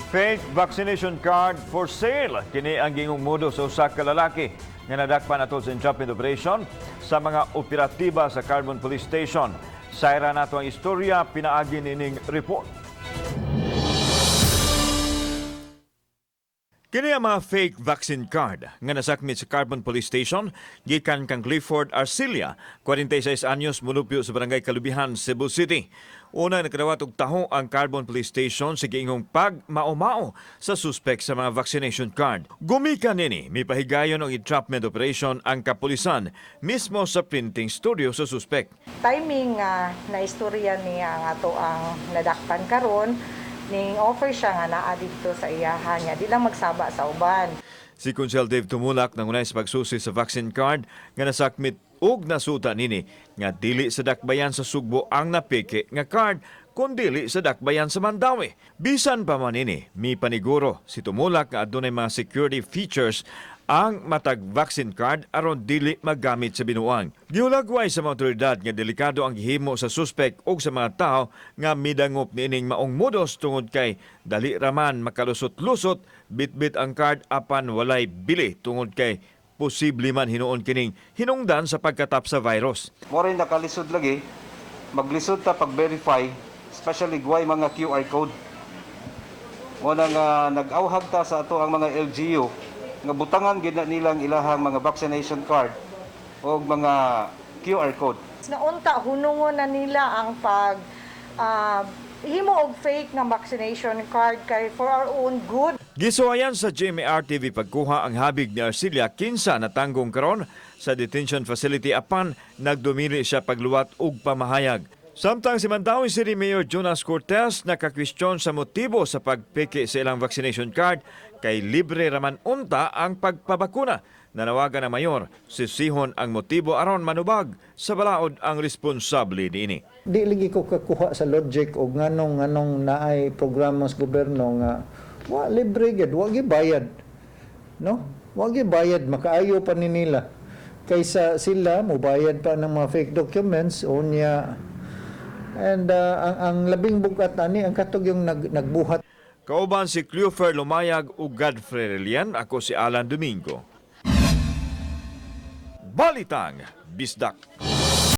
Fake vaccination card for sale. Kini ang gingong modo sa usa ka lalaki nga nadakpan ato sa entrapment operation sa mga operatiba sa Carbon Police Station. Sayra nato ang istorya, pinaagi nining report. Kini ang mga fake vaccine card nga nasakmit sa Carbon Police Station gikan kang Clifford Arcilia, 46 anyos, mulupyo sa barangay Kalubihan, Cebu City. Una nakadawat og taho ang Carbon Police Station sa giingong pag-mao-mao sa suspek sa mga vaccination card. Gumikan nini mipahigayon og entrapment operation ang kapolisan mismo sa printing studio sa suspek. Timing na istorya niya nga to ang nadakpan karon, ning offer siya nga naa dito sa iyahan niya, di lang magsaba sa uban. Si Kunsel Dave Tumulak nangunay sa pagsusi sa vaccine card nga nasakmit og nasuta nini nga dili sa dakbayan sa Sugbo ang napiki nga card kundi sa dakbayan sa Mandaue. Bisan pa man nini, mi paniguro si Tumulak nga adunay mga security features ang matag vaccine card aron dili magamit sa binuang. Giulagway sa mga otoridad nga delikado ang gihimo sa suspek o sa mga tao nga midangop niining maong modos tungod kay dali raman makalusot-lusot bitbit ang card apan walay bili tungod kay posible man hinuon kining hinungdan sa pagkatap sa virus. Mo rin nakalisod lagi, maglisod ta pag-verify, especially guway mga QR code. Mo nga nag-awhag ta sa ato ang mga LGU nga butangan gid na nilang ilahang mga vaccination card o mga QR code. Naunta hunungon na nila ang himo og fake nga vaccination card kay for our own good. Gisuwayan sa GMAR TV pagkuha ang habig ni Arcilia kinsa natanggong karon sa detention facility apan nagdumili siya pagluwat og pamahayag. Samtang si Mandaue City Mayor Jonas Cortez nakakwestiyon sa motibo sa pagpiki sa ilang vaccination card kay libre raman unta ang pagpabakuna. Nanawagan na mayor, sisihon ang motibo aron manubag sa balaod ang responsable niini. Di lagi ko kakuha sa logic o nganong naay programa sa gobyerno nga wa libre gid, wa gibayad. No? Wa gibayad, makaayo pa ni nila. Kaysa sila mobayad pa ng mga fake documents unya. And ang labing bukat ani ang katog yung nagbuhat. Kauban si Clifford Lumayag ug Godfrey Relian, ako si Alan Domingo. Balitang Bisdak.